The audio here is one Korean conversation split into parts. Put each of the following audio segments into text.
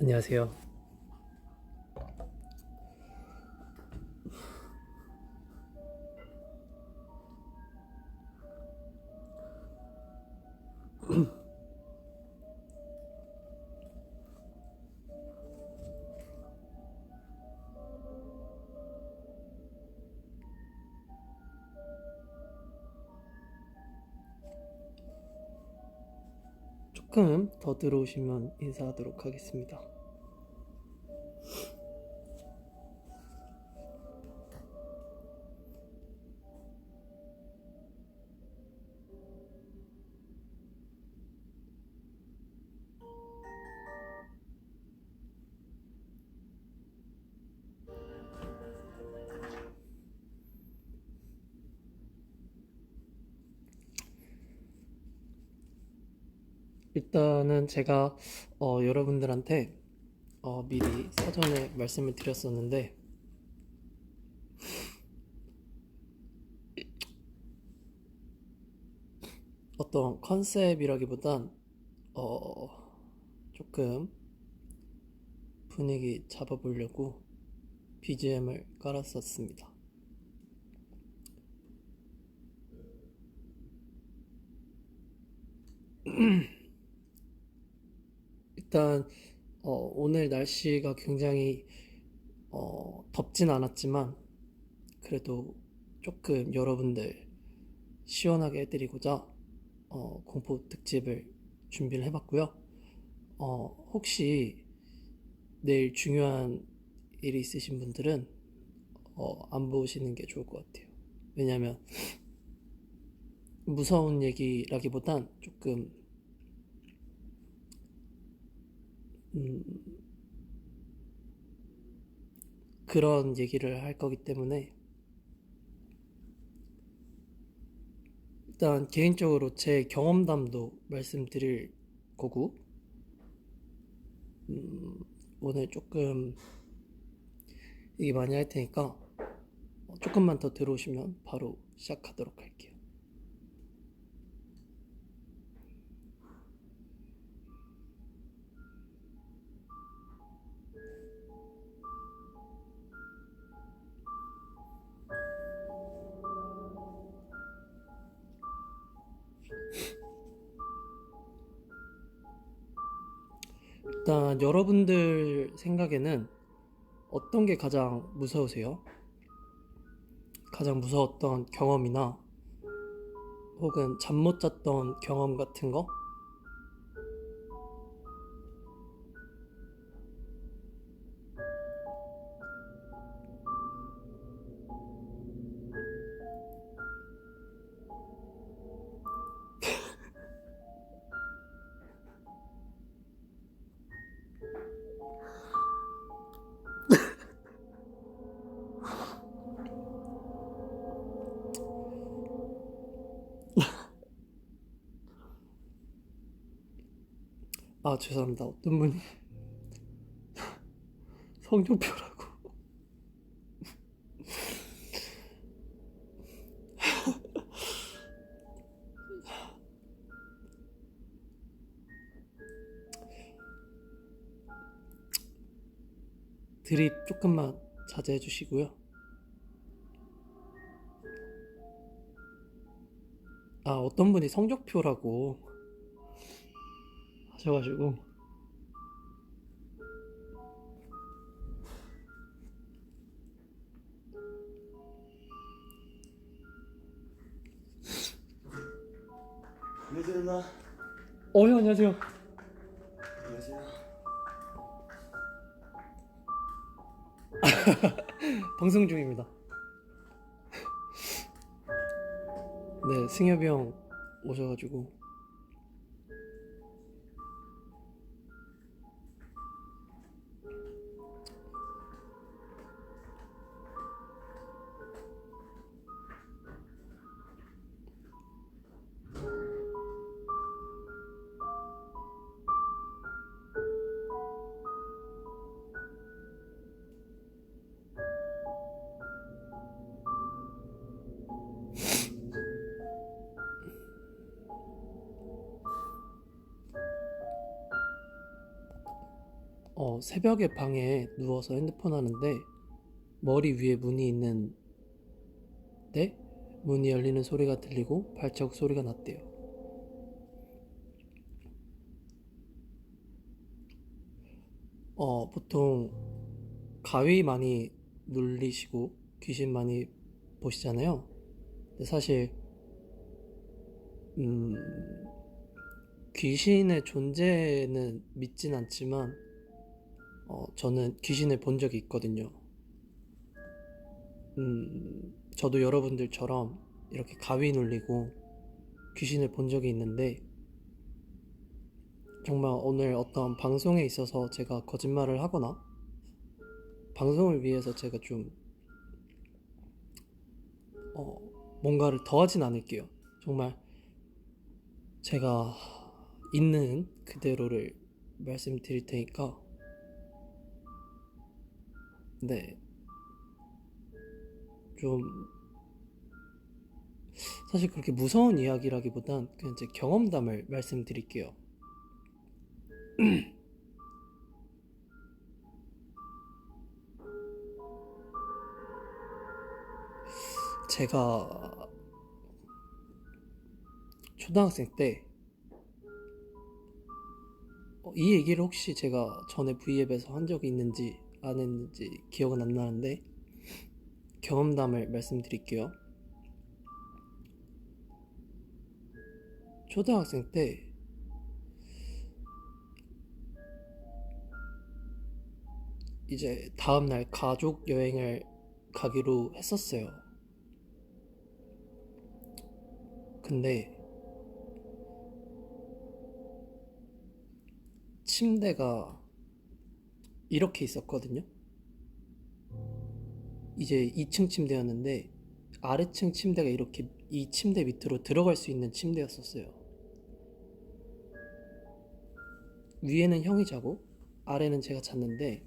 안녕하세요. 조금 더 들어오시면 인사하도록 하겠습니다. 일단은 제가 여러분들한테 미리 사전에 말씀을 드렸었는데 어떤 컨셉이라기보단 조금 분위기 잡아보려고 BGM을 깔았었습니다. 일단 오늘 날씨가 굉장히 덥진 않았지만 그래도 조금 여러분들 시원하게 해드리고자 공포 특집을 준비를 해봤고요. 혹시 내일 중요한 일이 있으신 분들은 안 보시는 게 좋을 것 같아요. 왜냐면 무서운 얘기라기보단 조금 그런 얘기를 할 거기 때문에 일단 개인적으로 제 경험담도 말씀드릴 거고 오늘 조금 얘기 많이 할 테니까 조금만 더 들어오시면 바로 시작하도록 할게요. 일단 여러분들 생각에는 어떤 게 가장 무서우세요? 가장 무서웠던 경험이나 혹은 잠 못 잤던 경험 같은 거? 아, 죄송합니다. 어떤 분이 성적표라고. 드립 조금만 자제해 주시고요. 아, 어떤 분이 성적표라고 하셔가지고. 안녕하세요 누나. 예, 안녕하세요. 안녕하세요. 방송 중입니다. 네, 승엽이 형 오셔가지고. 새벽에 방에 누워서 핸드폰 하는데 머리 위에 문이 있는데 문이 열리는 소리가 들리고 발자국 소리가 났대요. 보통 가위 많이 눌리시고 귀신 많이 보시잖아요. 근데 사실 음, 귀신의 존재는 믿진 않지만 저는 귀신을 본 적이 있거든요. 저도 여러분들처럼 이렇게 가위 눌리고 귀신을 본 적이 있는데 정말 오늘 어떤 방송에 있어서 제가 거짓말을 하거나 방송을 위해서 제가 좀 뭔가를 더하진 않을게요. 정말 제가 있는 그대로를 말씀드릴 테니까 네, 좀 사실 그렇게 무서운 이야기라기보단 그냥 제 경험담을 말씀드릴게요. 제가 초등학생 때 이 얘기를 혹시 제가 전에 V앱에서 한 적이 있는지 안 했는지 기억은 안 나는데 경험담을 말씀드릴게요. 초등학생 때 이제 다음날 가족 여행을 가기로 했었어요. 근데 침대가 이렇게 있었거든요. 이제 2층 침대였는데 아래층 침대가 이렇게 이 침대 밑으로 들어갈 수 있는 침대였었어요. 위에는 형이 자고 아래는 제가 잤는데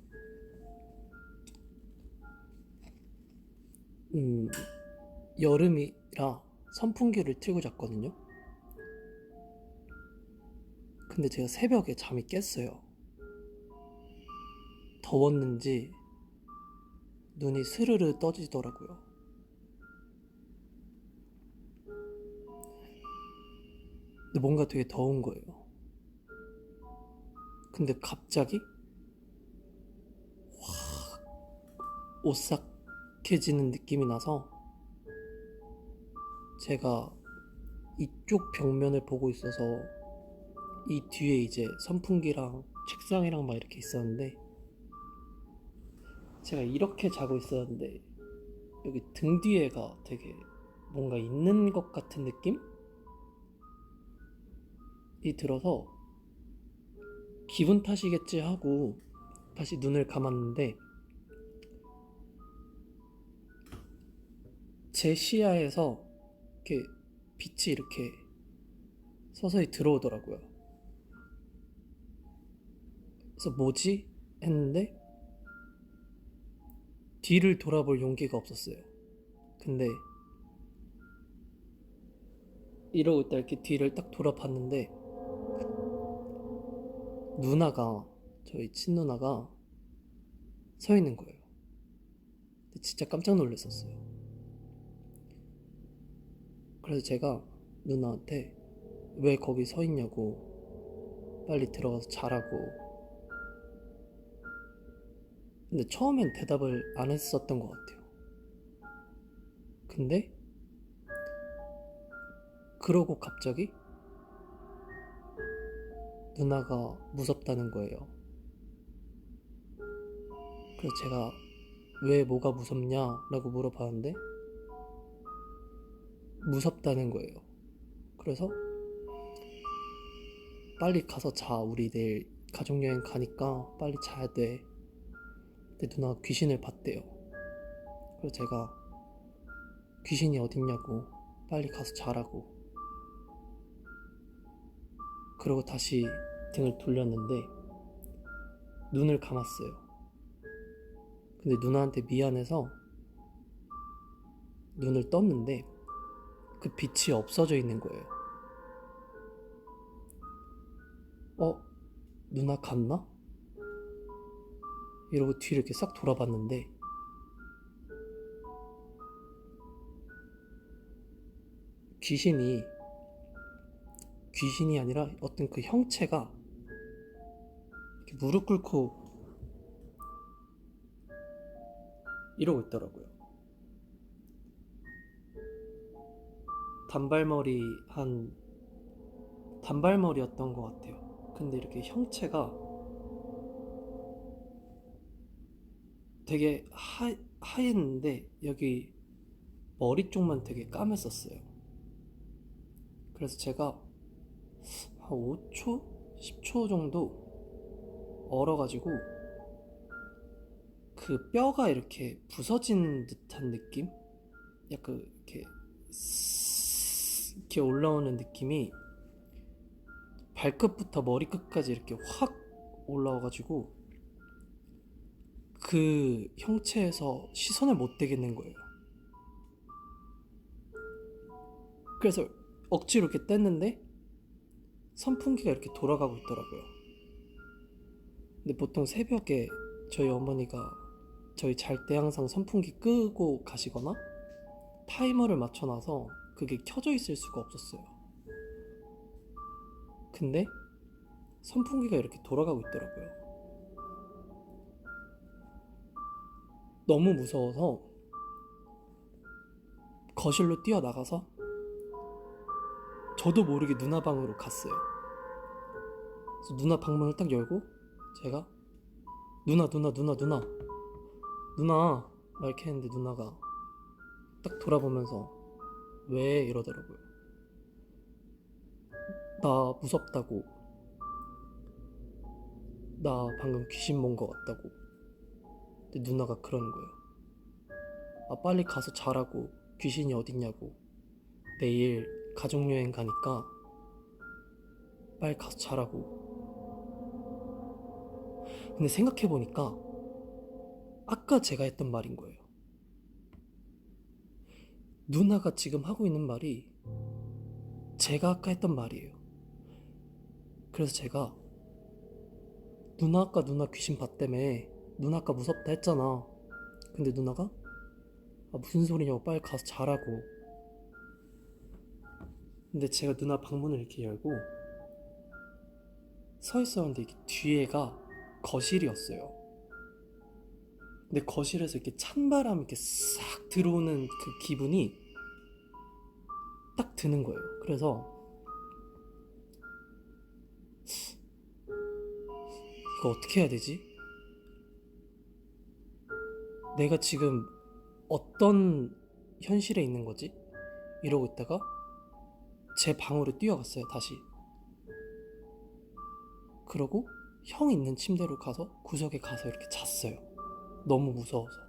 여름이라 선풍기를 틀고 잤거든요. 근데 제가 새벽에 잠이 깼어요. 더웠는지 눈이 스르르 떠지더라고요. 근데 뭔가 되게 더운 거예요. 근데 갑자기 오싹해지는 느낌이 나서 제가 이쪽 벽면을 보고 있어서 이 뒤에 이제 선풍기랑 책상이랑 막 이렇게 있었는데 제가 이렇게 자고 있었는데 여기 등 뒤에가 되게 뭔가 있는 것 같은 느낌이 들어서 기분 탓이겠지 하고 다시 눈을 감았는데 제 시야에서 이렇게 빛이 이렇게 서서히 들어오더라고요. 그래서 뭐지? 했는데 뒤를 돌아볼 용기가 없었어요. 근데 이러고 있다 이렇게 뒤를 딱 돌아봤는데 누나가 저희 친누나가 서 있는 거예요. 근데 진짜 깜짝 놀랐었어요. 그래서 제가 누나한테 왜 거기 서 있냐고 빨리 들어가서 자라고. 근데 처음엔 대답을 안 했었던 것 같아요. 근데 그러고 갑자기 누나가 무섭다는 거예요. 그래서 제가 왜 뭐가 무섭냐라고 물어봤는데 무섭다는 거예요. 그래서 빨리 가서 자. 우리 내일 가족여행 가니까 빨리 자야 돼. 근데 누나가 귀신을 봤대요. 그래서 제가 귀신이 어딨냐고 빨리 가서 자라고. 그러고 다시 등을 돌렸는데 눈을 감았어요. 근데 누나한테 미안해서 눈을 떴는데 그 빛이 없어져 있는 거예요. 누나 갔나? 이러고 뒤를 이렇게 싹 돌아봤는데 귀신이 아니라 어떤 그 형체가 이렇게 무릎 꿇고 이러고 있더라고요. 단발머리였던 것 같아요. 근데 이렇게 형체가 되게 하였는데 여기 머리 쪽만 되게 까맸었어요. 그래서 제가 한 5초? 10초 정도 얼어가지고 그 뼈가 이렇게 부서진 듯한 느낌? 약간 이렇게 올라오는 느낌이 발끝부터 머리끝까지 이렇게 확 올라와가지고 그 형체에서 시선을 못 떼겠는 거예요. 그래서 억지로 이렇게 뗐는데 선풍기가 이렇게 돌아가고 있더라고요. 근데 보통 새벽에 저희 어머니가 저희 잘 때 항상 선풍기 끄고 가시거나 타이머를 맞춰놔서 그게 켜져 있을 수가 없었어요. 근데 선풍기가 이렇게 돌아가고 있더라고요. 너무 무서워서 거실로 뛰어나가서 저도 모르게 누나 방으로 갔어요. 그래서 누나 방문을 딱 열고 제가 누나 막 이렇게 했는데 누나가 딱 돌아보면서 왜 이러더라고요. 나 무섭다고, 나 방금 귀신 본 것 같다고. 근데 누나가 그러는 거예요. 아, 빨리 가서 자라고. 귀신이 어딨냐고. 내일 가족여행 가니까 빨리 가서 자라고. 근데 생각해보니까 아까 제가 했던 말인 거예요. 누나가 지금 하고 있는 말이 제가 아까 했던 말이에요. 그래서 제가 누나 귀신 봤다며. 누나 아까 무섭다 했잖아. 근데 누나가 아, 무슨 소리냐고, 빨리 가서 자라고. 근데 제가 누나 방문을 이렇게 열고 서 있었는데 이게 뒤에가 거실이었어요. 근데 거실에서 이렇게 찬바람이 이렇게 싹 들어오는 그 기분이 딱 드는 거예요. 그래서 이거 어떻게 해야 되지? 내가 지금 어떤 현실에 있는 거지? 이러고 있다가 제 방으로 뛰어갔어요, 다시. 그러고 형 있는 침대로 가서 구석에 가서 이렇게 잤어요. 너무 무서워서.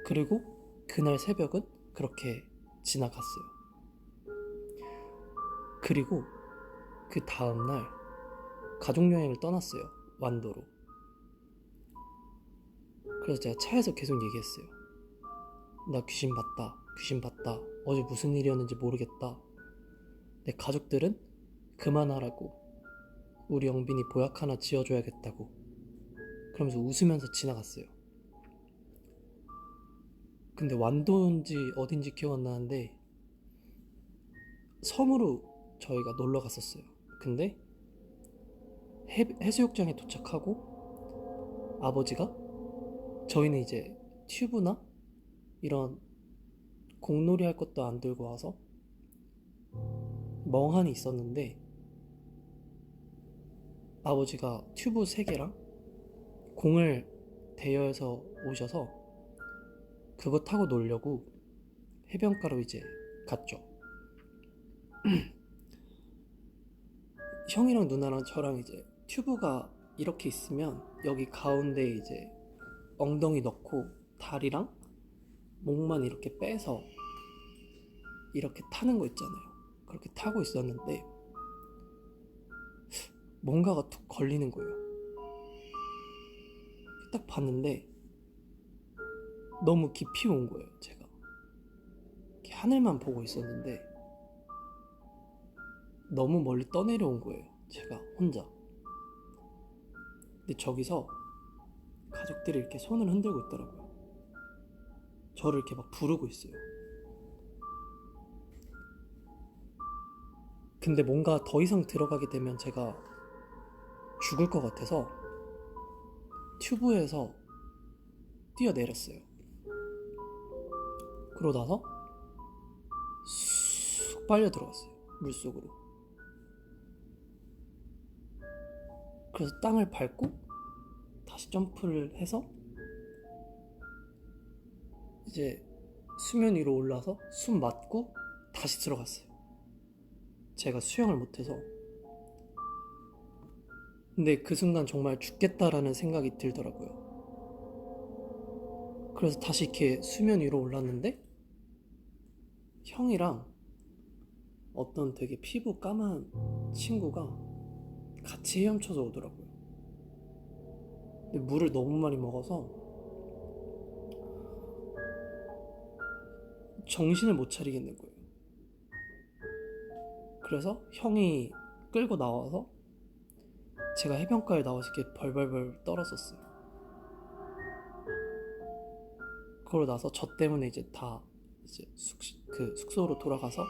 그리고 그날 새벽은 그렇게 지나갔어요. 그리고 그 다음날 가족여행을 떠났어요. 완도로. 그래서 제가 차에서 계속 얘기했어요. 나 귀신 봤다. 어제 무슨 일이었는지 모르겠다. 내 가족들은 그만하라고. 우리 영빈이 보약 하나 지어줘야겠다고. 그러면서 웃으면서 지나갔어요. 근데 완도인지 어딘지 기억 안 나는데 섬으로 저희가 놀러 갔었어요. 근데 해수욕장에 도착하고 아버지가 저희는 이제 튜브나 이런 공놀이 할 것도 안 들고 와서 멍하니 있었는데 아버지가 튜브 3개랑 공을 대여해서 오셔서 그거 타고 놀려고 해변가로 이제 갔죠. 형이랑 누나랑 저랑 이제 튜브가 이렇게 있으면 여기 가운데 이제 엉덩이 넣고 다리랑 목만 이렇게 빼서 이렇게 타는 거 있잖아요. 그렇게 타고 있었는데 뭔가가 툭 걸리는 거예요. 딱 봤는데 너무 깊이 온 거예요. 제가 이렇게 하늘만 보고 있었는데 너무 멀리 떠내려온 거예요. 제가 혼자. 근데 저기서 가족들이 이렇게 손을 흔들고 있더라고요. 저를 이렇게 막 부르고 있어요. 근데 뭔가 더 이상 들어가게 되면 제가 죽을 것 같아서 튜브에서 뛰어내렸어요. 그러고 나서 쑥 빨려 들어갔어요. 물속으로. 그래서 땅을 밟고 다시 점프를 해서 이제 수면 위로 올라서 숨 맞고 다시 들어갔어요. 제가 수영을 못해서. 근데 그 순간 정말 죽겠다라는 생각이 들더라고요. 그래서 다시 이렇게 수면 위로 올랐는데 형이랑 어떤 되게 피부 까만 친구가 같이 헤엄쳐서 오더라고요. 근데 물을 너무 많이 먹어서 정신을 못 차리겠는 거예요. 그래서 형이 끌고 나와서 제가 해변가에 나와서 이렇게 벌벌벌 떨었었어요. 그러고 나서 저 때문에 이제 다 이제 숙소로 돌아가서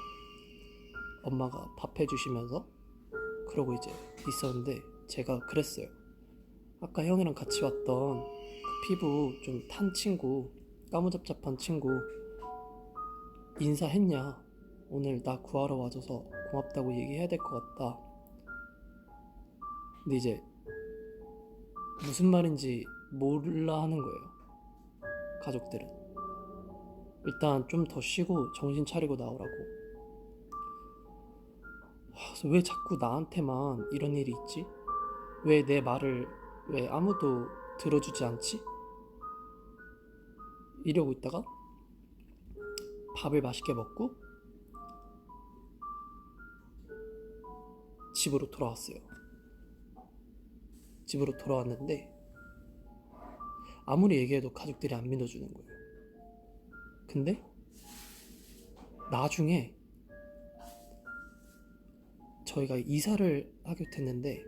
엄마가 밥 해주시면서 그러고 이제 있었는데 제가 그랬어요. 아까 형이랑 같이 왔던 그 피부 좀 탄 친구, 까무잡잡한 친구 인사했냐? 오늘 나 구하러 와줘서 고맙다고 얘기해야 될 것 같다. 근데 이제 무슨 말인지 몰라 하는 거예요. 가족들은. 일단 좀 더 쉬고 정신 차리고 나오라고. 그래서 왜 자꾸 나한테만 이런 일이 있지? 왜 내 말을 왜 아무도 들어주지 않지? 이러고 있다가 밥을 맛있게 먹고 집으로 돌아왔어요. 집으로 돌아왔는데 아무리 얘기해도 가족들이 안 믿어주는 거예요. 근데 나중에 저희가 이사를 하게 됐는데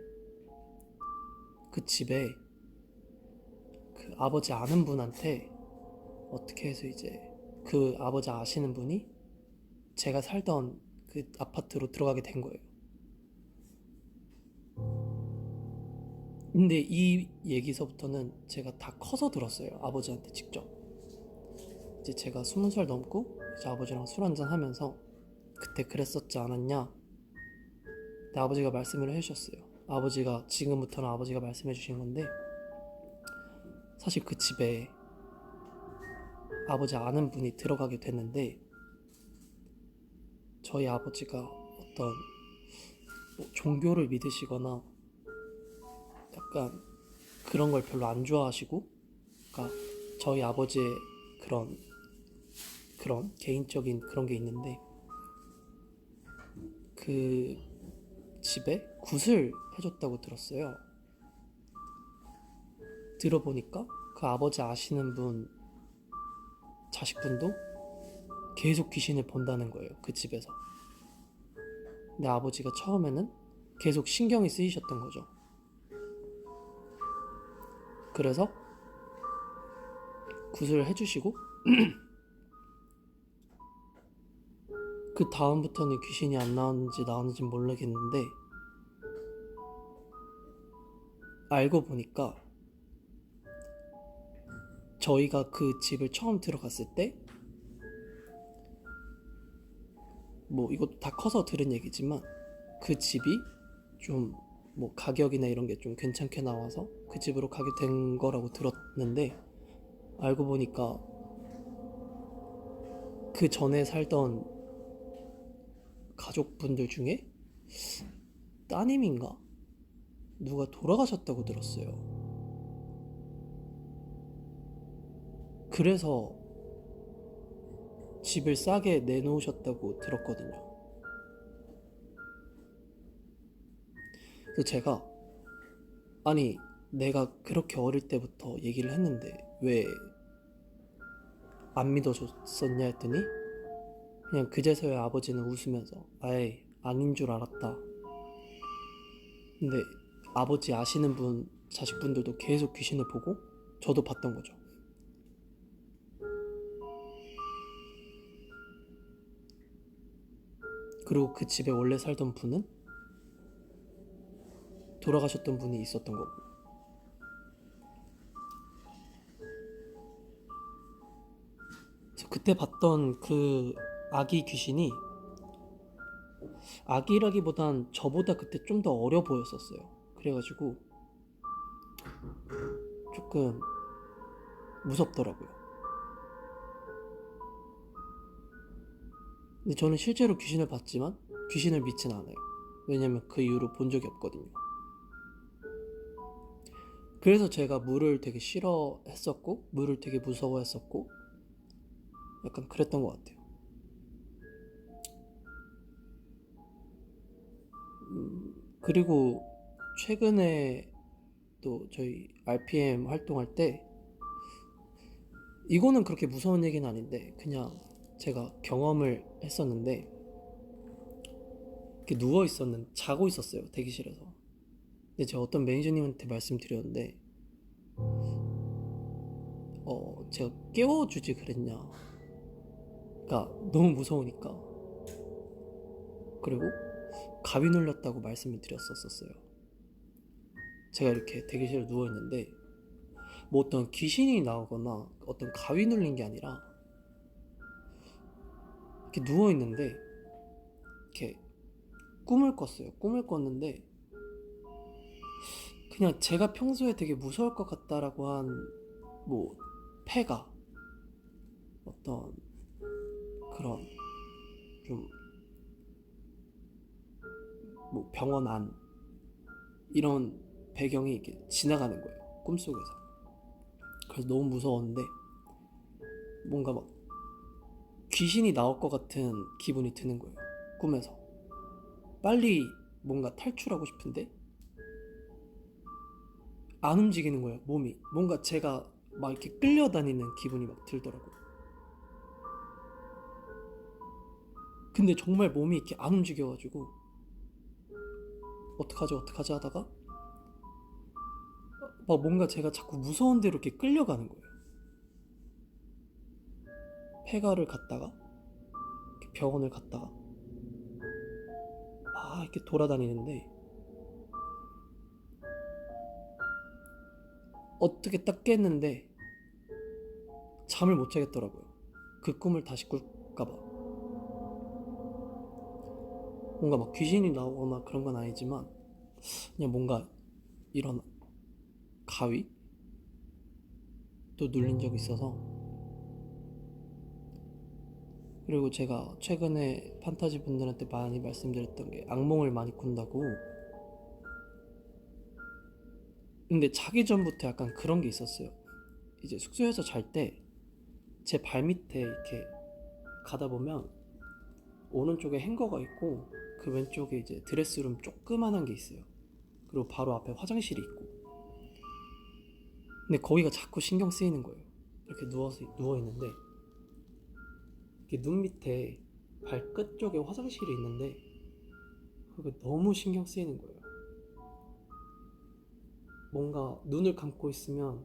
그 집에 그 아버지 아는 분한테 어떻게 해서 이제 그 아버지 아시는 분이 제가 살던 그 아파트로 들어가게 된 거예요. 근데 이 얘기서부터는 제가 다 커서 들었어요. 아버지한테 직접. 이제 제가 20살 넘고 이제 아버지랑 술 한잔 하면서 그때 그랬었지 않았냐? 근데 아버지가 말씀을 해주셨어요. 아버지가 지금부터는 아버지가 말씀해 주신 건데 사실 그 집에 아버지 아는 분이 들어가게 됐는데 저희 아버지가 어떤 뭐 종교를 믿으시거나 약간 그런 걸 별로 안 좋아하시고, 그러니까 저희 아버지의 그런 개인적인 그런 게 있는데 그 집에 굿을 해줬다고 들었어요. 들어보니까 그 아버지 아시는 분 자식분도 계속 귀신을 본다는 거예요. 그 집에서. 근데 아버지가 처음에는 계속 신경이 쓰이셨던 거죠. 그래서 굿을 해주시고 그 다음부터는 귀신이 안 나왔는지 나왔는지 모르겠는데 알고 보니까 저희가 그 집을 처음 들어갔을 때 뭐 이것도 다 커서 들은 얘기지만 그 집이 좀 뭐 가격이나 이런 게 좀 괜찮게 나와서 그 집으로 가게 된 거라고 들었는데 알고 보니까 그 전에 살던 가족분들 중에 따님인가? 누가 돌아가셨다고 들었어요. 그래서 집을 싸게 내놓으셨다고 들었거든요. 그래서 제가 아니 내가 그렇게 어릴 때부터 얘기를 했는데 왜 안 믿어줬었냐 했더니 그냥 그제서야 아버지는 웃으면서 아예 아닌 줄 알았다. 근데 아버지 아시는 분 자식분들도 계속 귀신을 보고 저도 봤던 거죠. 그리고 그 집에 원래 살던 분은 돌아가셨던 분이 있었던 거고. 그래서 그때 봤던 그 아기 귀신이, 아기라기보단 저보다 그때 좀 더 어려 보였었어요. 그래가지고 조금 무섭더라고요. 근데 저는 실제로 귀신을 봤지만 귀신을 믿진 않아요. 왜냐면 그 이후로 본 적이 없거든요. 그래서 제가 물을 되게 싫어했었고 물을 되게 무서워했었고 약간 그랬던 것 같아요. 그리고 최근에 또 저희 RPM 활동할 때, 이거는 그렇게 무서운 얘기는 아닌데 그냥 제가 경험을 했었는데, 이렇게 누워 있었는 자고 있었어요, 대기실에서. 근데 제가 어떤 매니저님한테 말씀드렸는데 제가 깨워주지 그랬냐, 그러니까 너무 무서우니까. 그리고 가위 눌렸다고 말씀을 드렸었어요. 제가 이렇게 대기실에 누워 있는데 뭐 어떤 귀신이 나오거나 어떤 가위 눌린 게 아니라 이렇게 누워 있는데 이렇게 꿈을 꿨어요. 꿈을 꿨는데 그냥 제가 평소에 되게 무서울 것 같다라고 한 뭐 폐가, 어떤 그런 좀 뭐 병원 안, 이런 배경이 이렇게 지나가는 거예요, 꿈속에서. 그래서 너무 무서웠는데 뭔가 막 귀신이 나올 것 같은 기분이 드는 거예요, 꿈에서. 빨리 뭔가 탈출하고 싶은데 안 움직이는 거예요, 몸이. 뭔가 제가 막 이렇게 끌려다니는 기분이 막 들더라고요. 근데 정말 몸이 이렇게 안 움직여가지고 어떡하지 하다가 막 뭔가 제가 자꾸 무서운 데로 이렇게 끌려가는 거예요. 폐가를 갔다가 이렇게 병원을 갔다가 막 이렇게 돌아다니는데 어떻게 딱 깼는데 잠을 못 자겠더라고요. 그 꿈을 다시 꿀까봐. 뭔가 막 귀신이 나오거나 그런 건 아니지만 그냥 뭔가 이런 가위 또 눌린 적이 있어서. 그리고 제가 최근에 판타지 분들한테 많이 말씀드렸던 게 악몽을 많이 꾼다고. 근데 자기 전부터 약간 그런 게 있었어요. 이제 숙소에서 잘 때 제 발밑에 이렇게 가다 보면 오른쪽에 행거가 있고 그 왼쪽에 이제 드레스룸 조그만한 게 있어요. 그리고 바로 앞에 화장실이 있고. 근데 거기가 자꾸 신경 쓰이는 거예요. 이렇게 누워 있는데 이렇게 눈 밑에 발끝 쪽에 화장실이 있는데 그게 너무 신경 쓰이는 거예요. 뭔가 눈을 감고 있으면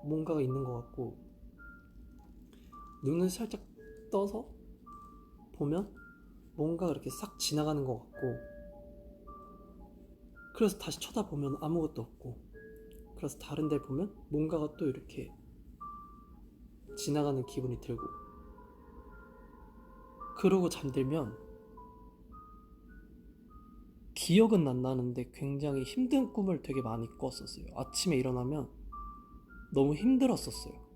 뭔가가 있는 것 같고, 눈을 살짝 떠서 보면 뭔가가 이렇게 싹 지나가는 것 같고, 그래서 다시 쳐다보면 아무것도 없고, 그래서 다른 데 보면 뭔가가 또 이렇게 지나가는 기분이 들고, 그러고 잠들면 기억은 안 나는데 굉장히 힘든 꿈을 되게 많이 꿨었어요. 아침에 일어나면 너무 힘들었었어요.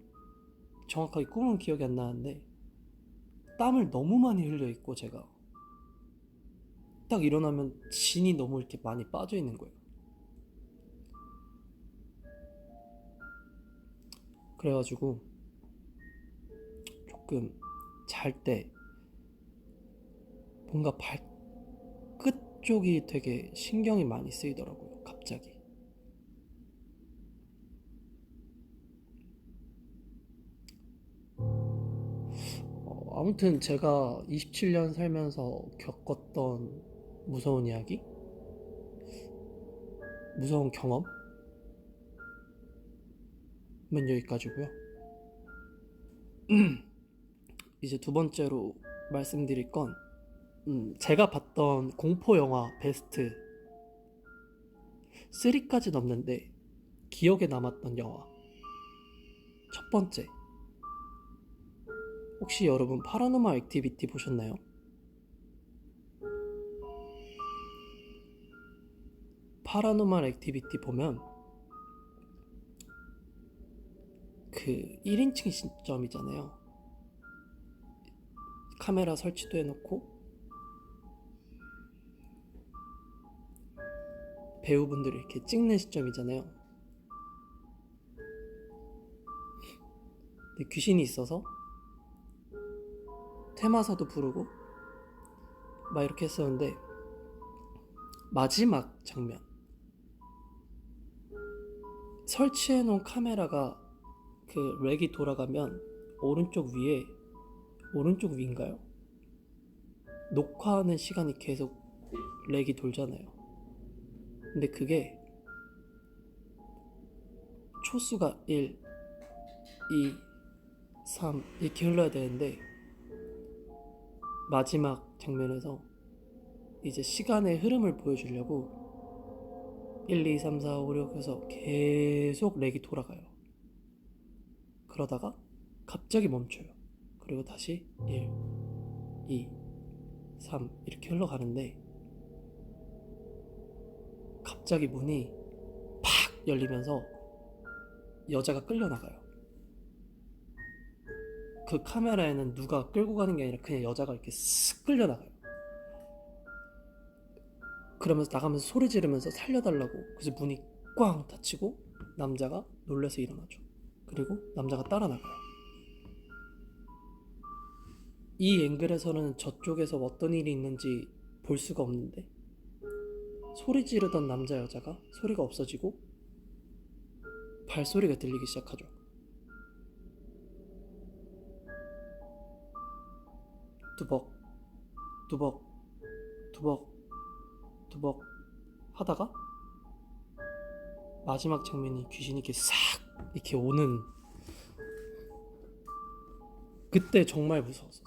정확하게 꿈은 기억이 안 나는데 땀을 너무 많이 흘려 있고, 제가 딱 일어나면 진이 너무 이렇게 많이 빠져 있는 거예요. 그래가지고 조금 잘 때 뭔가 발끝 쪽이 되게 신경이 많이 쓰이더라고요, 갑자기. 아무튼 제가 27년 살면서 겪었던 무서운 이야기, 무서운 경험, 여기까지고요. 이제 두 번째로 말씀드릴 건 제가 봤던 공포 영화 베스트 3까지 넘는데 기억에 남았던 영화. 첫 번째, 혹시 여러분 파라노멀 액티비티 보셨나요? 파라노멀 액티비티 보면 그 1인칭 시점이잖아요. 카메라 설치도 해놓고 배우분들이 이렇게 찍는 시점이잖아요. 근데 귀신이 있어서 테마사도 부르고 막 이렇게 했었는데 마지막 장면, 설치해놓은 카메라가 그 렉이 돌아가면 오른쪽 위인가요? 녹화하는 시간이 계속 렉이 돌잖아요. 근데 그게 초수가 1, 2, 3 이렇게 흘러야 되는데 마지막 장면에서 이제 시간의 흐름을 보여주려고 1, 2, 3, 4, 5, 6 해서 계속 렉이 돌아가요. 그러다가 갑자기 멈춰요. 그리고 다시 1, 2, 3 이렇게 흘러가는데 갑자기 문이 팍 열리면서 여자가 끌려나가요. 그 카메라에는 누가 끌고 가는 게 아니라 그냥 여자가 이렇게 쓱 끌려나가요. 그러면서 나가면서 소리 지르면서 살려달라고. 그래서 문이 꽝 닫히고 남자가 놀라서 일어나죠. 그리고 남자가 따라 나가요. 이 앵글에서는 저쪽에서 어떤 일이 있는지 볼 수가 없는데 소리 지르던 남자 여자가 소리가 없어지고 발소리가 들리기 시작하죠. 두벅 두벅 두벅 두벅 하다가 마지막 장면이 귀신이 이렇게 싹 이렇게 오는, 그때 정말 무서웠었어요.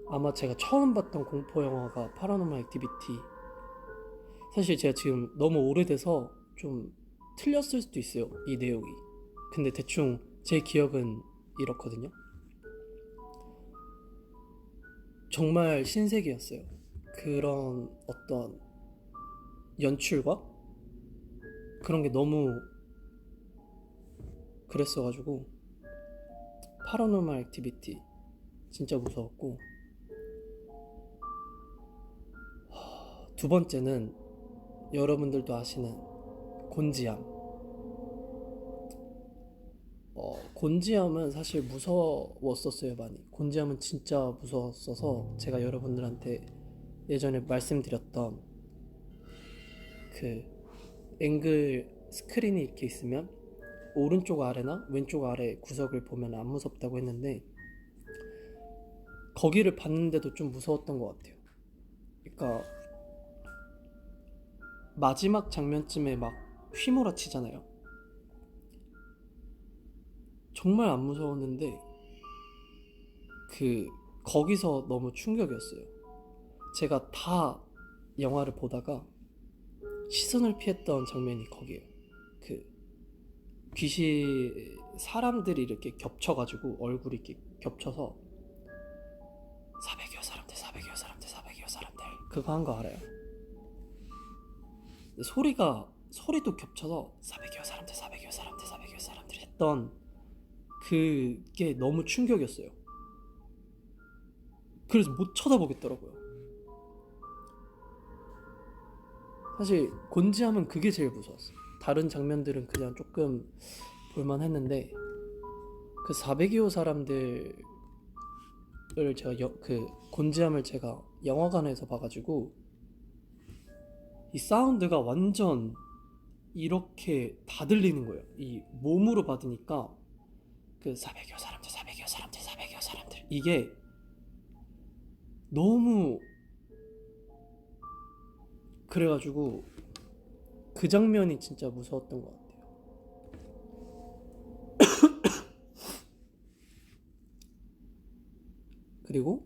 아마 제가 처음 봤던 공포 영화가 파라노멀 액티비티. 사실 제가 지금 너무 오래돼서 좀 틀렸을 수도 있어요, 이 내용이. 근데 대충 제 기억은 이렇거든요. 정말 신세계였어요. 그런 어떤 연출과 그런 게 너무 그랬어가지고 파라노멀 액티비티 진짜 무서웠고, 두 번째는 여러분들도 아시는 곤지암. 곤지암은 사실 무서웠었어요, 많이. 곤지암은 진짜 무서웠어서 제가 여러분들한테 예전에 말씀드렸던 그 앵글 스크린이 이렇게 있으면 오른쪽 아래나 왼쪽 아래 구석을 보면 안 무섭다고 했는데 거기를 봤는데도 좀 무서웠던 것 같아요. 그러니까 마지막 장면쯤에 막 휘몰아치잖아요. 정말 안 무서웠는데 거기서 너무 충격이었어요. 제가 다 영화를 보다가 시선을 피했던 장면이 거기에요. 귀신 사람들이 이렇게 겹쳐가지고 얼굴이 이렇게 겹쳐서 400여 사람들 400여 사람들 400여 사람들 그거 한 거 알아요? 소리도 겹쳐서 400여 사람들 400여 사람들 400여 사람들 했던 그게 너무 충격이었어요. 그래서 못 쳐다보겠더라고요. 사실 곤지암은 그게 제일 무서웠어요. 다른 장면들은 그냥 조금 볼만했는데 그 400여 사람들을 제가 곤지암을 제가 영화관에서 봐가지고 이 사운드가 완전 이렇게 다 들리는 거예요. 이 몸으로 받으니까 그 400여 사람들 400여 사람들 400여 사람들 이게 너무 그래가지고 그 장면이 진짜 무서웠던 것 같아요. 그리고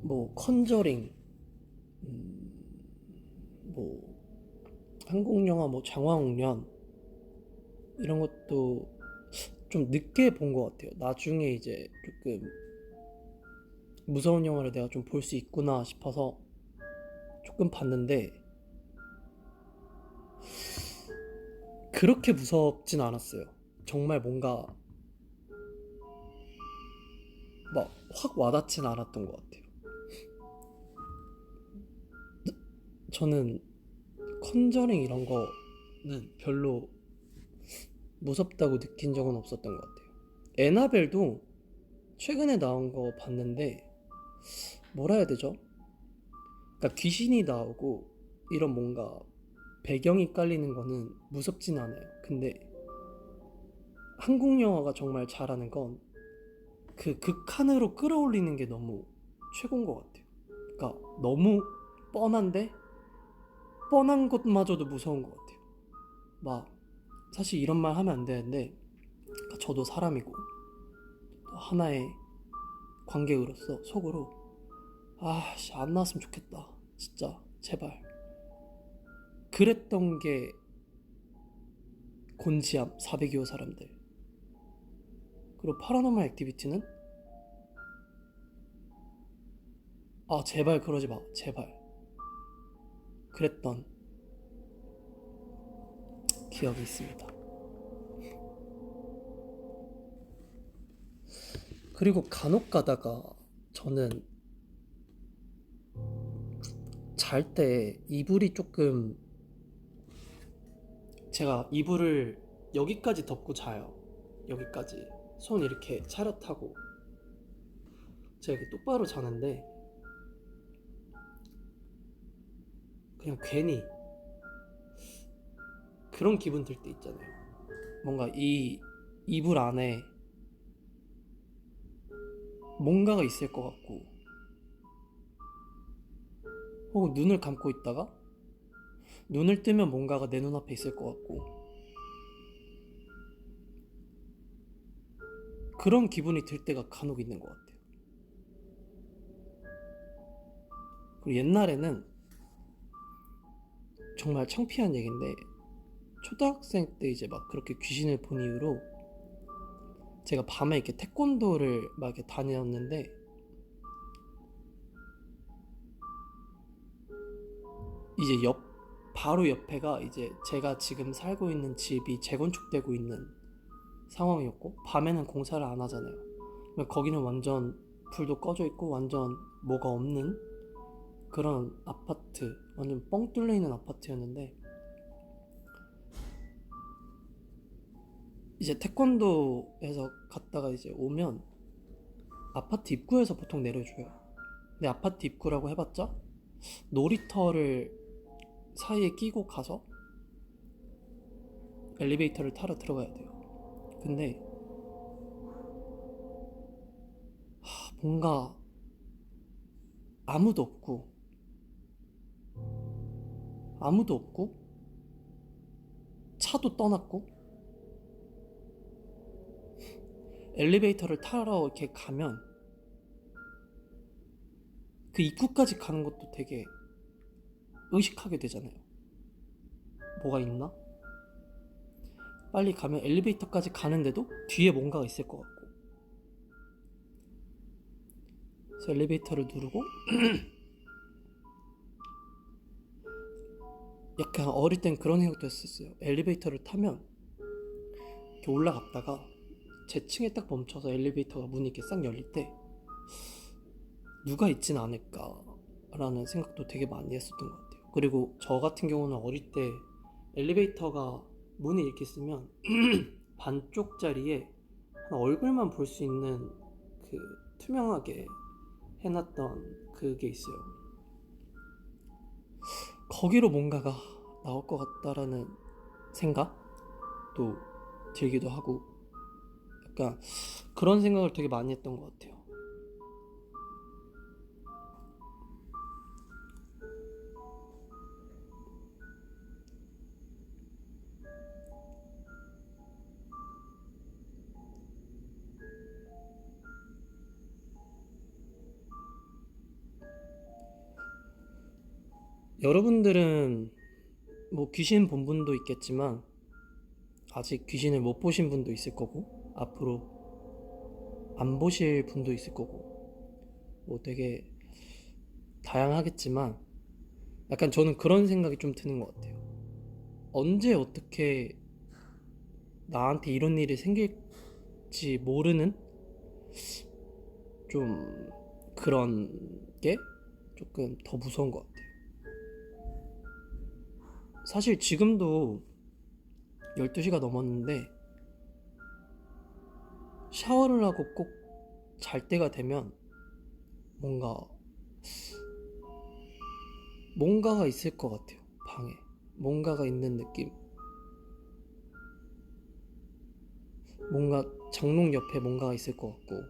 뭐 컨저링, 뭐 한국 영화 뭐 장화홍련 이런 것도 좀 늦게 본 것 같아요. 나중에 이제 조금 무서운 영화를 내가 좀 볼 수 있구나 싶어서 조금 봤는데 그렇게 무섭진 않았어요. 정말 뭔가 막 확 와닿진 않았던 것 같아요. 저는 컨저링 이런 거는 별로 무섭다고 느낀 적은 없었던 것 같아요. 에나벨도 최근에 나온 거 봤는데 뭐라 해야 되죠? 그러니까 귀신이 나오고 이런 뭔가 배경이 깔리는 거는 무섭진 않아요. 근데 한국 영화가 정말 잘하는 건 그 극한으로 끌어올리는 게 너무 최고인 것 같아요. 그러니까 너무 뻔한데 뻔한 것마저도 무서운 것 같아요. 막 사실 이런 말 하면 안 되는데 그러니까 저도 사람이고 하나의 관객으로서 속으로 안 나왔으면 좋겠다. 진짜 제발. 그랬던 게 곤지암 402호 사람들. 그리고 파라노멀 액티비티는 제발 그러지 마. 제발. 그랬던 기억이 있습니다. 그리고 간혹 가다가 저는 잘 때 이불이 조금 제가 이불을 여기까지 덮고 자요. 여기까지 손 이렇게 차렷하고 제가 이렇게 똑바로 자는데 그냥 괜히 그런 기분 들 때 있잖아요. 뭔가 이 이불 안에 뭔가가 있을 것 같고 혹은 눈을 감고 있다가 눈을 뜨면 뭔가가 내 눈앞에 있을 것 같고 그런 기분이 들 때가 간혹 있는 것 같아요. 그리고 옛날에는 정말 창피한 얘기인데 초등학생 때 이제 막 그렇게 귀신을 본 이후로 제가 밤에 이렇게 태권도를 막 이렇게 다녔는데 이제 바로 옆에가 이제 제가 지금 살고 있는 집이 재건축되고 있는 상황이었고 밤에는 공사를 안 하잖아요. 거기는 완전 불도 꺼져 있고 완전 뭐가 없는 그런 아파트, 완전 뻥 뚫려 있는 아파트였는데 이제 태권도에서 갔다가 이제 오면 아파트 입구에서 보통 내려줘요. 근데 아파트 입구라고 해봤자 놀이터를 사이에 끼고 가서 엘리베이터를 타러 들어가야 돼요. 근데 뭔가 아무도 없고 차도 떠났고 엘리베이터를 타러 이렇게 가면 그 입구까지 가는 것도 되게 의식하게 되잖아요. 뭐가 있나? 빨리 가면 엘리베이터까지 가는데도 뒤에 뭔가가 있을 것 같고 그래서 엘리베이터를 누르고 약간 어릴 땐 그런 생각도 했었어요. 엘리베이터를 타면 이렇게 올라갔다가 제 층에 딱 멈춰서 엘리베이터가 문이 이렇게 싹 열릴 때 누가 있진 않을까라는 생각도 되게 많이 했었던 것 같아요. 그리고 저 같은 경우는 어릴 때 엘리베이터가 문이 이렇게 쓰면 반쪽짜리에 얼굴만 볼 수 있는 그 투명하게 해놨던 그게 있어요. 거기로 뭔가가 나올 것 같다라는 생각도 들기도 하고 약간 그런 생각을 되게 많이 했던 것 같아요. 여러분들은 뭐 귀신 본 분도 있겠지만 아직 귀신을 못 보신 분도 있을 거고 앞으로 안 보실 분도 있을 거고 뭐 되게 다양하겠지만 약간 저는 그런 생각이 좀 드는 것 같아요. 언제 어떻게 나한테 이런 일이 생길지 모르는 좀 그런 게 조금 더 무서운 것 같아요. 사실 지금도 12시가 넘었는데 샤워를 하고 꼭 잘 때가 되면 뭔가가 있을 것 같아요. 방에 뭔가가 있는 느낌. 뭔가 장롱 옆에 뭔가가 있을 것 같고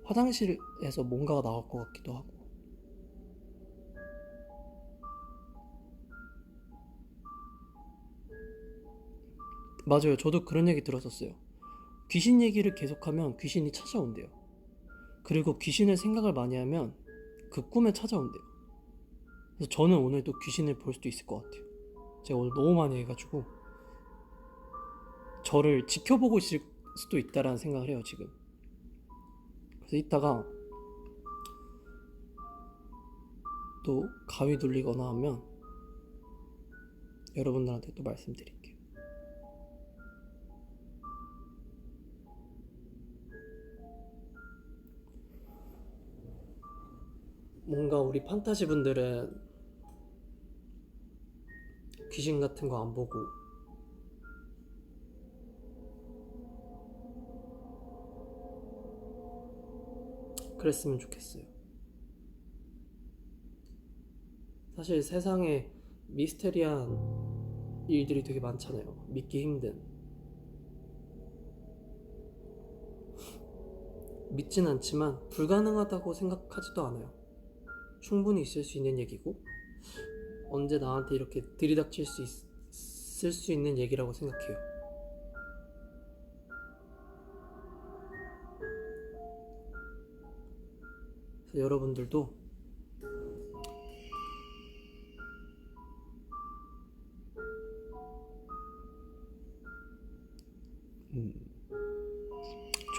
화장실에서 뭔가가 나올 것 같기도 하고. 맞아요. 저도 그런 얘기 들었었어요. 귀신 얘기를 계속하면 귀신이 찾아온대요. 그리고 귀신을 생각을 많이 하면 그 꿈에 찾아온대요. 그래서 저는 오늘도 귀신을 볼 수도 있을 것 같아요. 제가 오늘 너무 많이 해가지고 저를 지켜보고 있을 수도 있다라는 생각을 해요, 지금. 그래서 이따가 또 가위 눌리거나 하면 여러분들한테 또 말씀드릴게요. 뭔가 우리 판타지 분들은 귀신 같은 거 안 보고 그랬으면 좋겠어요. 사실 세상에 미스테리한 일들이 되게 많잖아요. 믿기 힘든. 믿진 않지만 불가능하다고 생각하지도 않아요. 충분히 있을 수 있는 얘기고 언제 나한테 이렇게 들이닥칠 수 있을 수 있는 얘기라고 생각해요. 그래서 여러분들도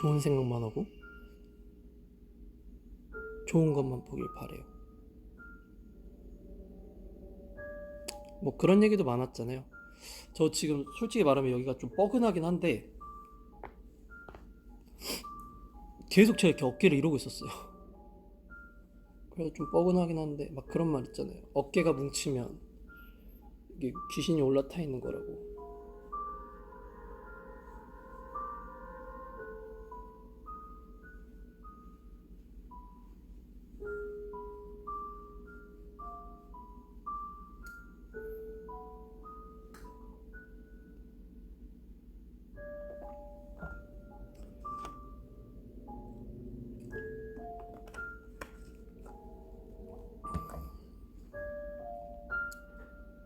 좋은 생각만 하고 좋은 것만 보길 바래요. 뭐 그런 얘기도 많았잖아요. 저 지금 솔직히 말하면 여기가 좀 뻐근하긴 한데 계속 제가 이렇게 어깨를 이러고 있었어요. 그래서 좀 뻐근하긴 한데 막 그런 말 있잖아요. 어깨가 뭉치면 이게 귀신이 올라타 있는 거라고.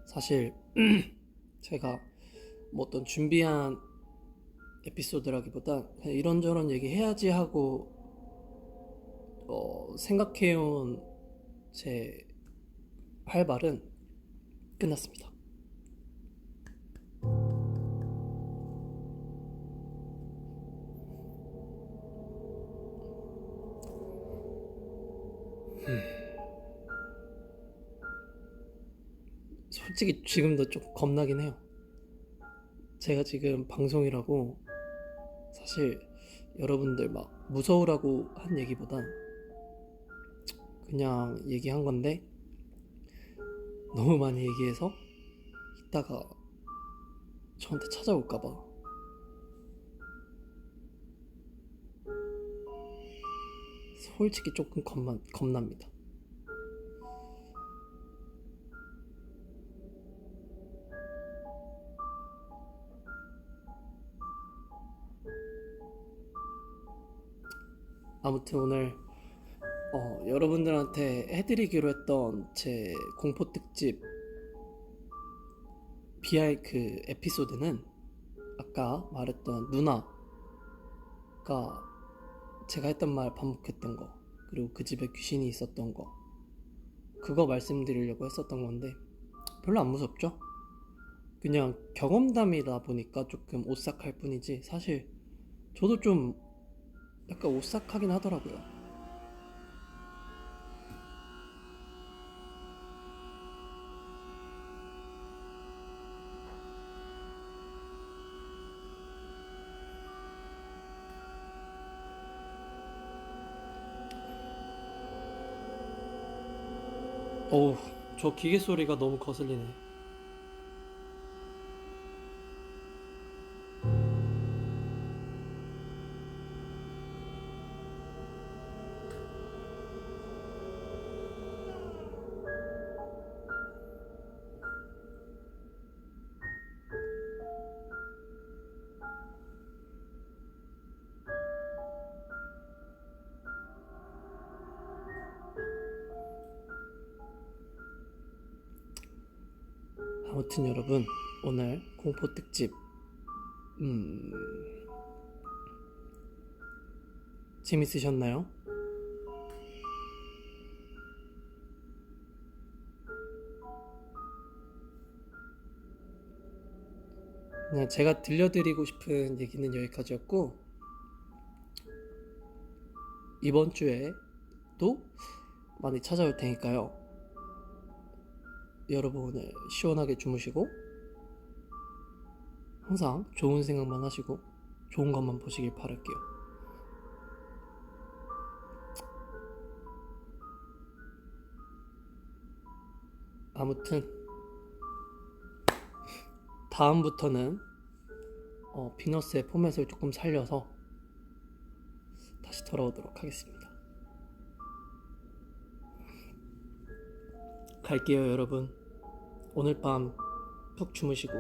사실 제가 뭐 어떤 준비한 에피소드라기보다 그냥 이런저런 얘기 해야지 하고 생각해온 제 할 말은 끝났습니다. 솔직히 지금도 좀 겁나긴 해요. 제가 지금 방송이라고 사실 여러분들 막 무서우라고 한 얘기보단 그냥 얘기한 건데 너무 많이 얘기해서 이따가 저한테 찾아올까봐 솔직히 조금 겁납니다. 아무튼 오늘 여러분들한테 해드리기로 했던 제 공포 특집 그 에피소드는 아까 말했던 누나가 제가 했던 말 반복했던 거 그리고 그 집에 귀신이 있었던 거 그거 말씀드리려고 했었던 건데 별로 안 무섭죠? 그냥 경험담이다 보니까 조금 오싹할 뿐이지 사실 저도 좀 약간 오싹하긴 하더라고요. 어우, 저 기계 소리가 너무 거슬리네. 아무튼 여러분, 오늘 공포 특집 재밌으셨나요? 그냥 제가 들려드리고 싶은 얘기는 여기까지였고 이번 주에도 많이 찾아올 테니까요. 여러분 오늘 시원하게 주무시고 항상 좋은 생각만 하시고 좋은 것만 보시길 바랄게요. 아무튼 다음부터는 비너스의 포맷을 조금 살려서 다시 돌아오도록 하겠습니다. 갈게요 여러분. 오늘 밤 푹 주무시고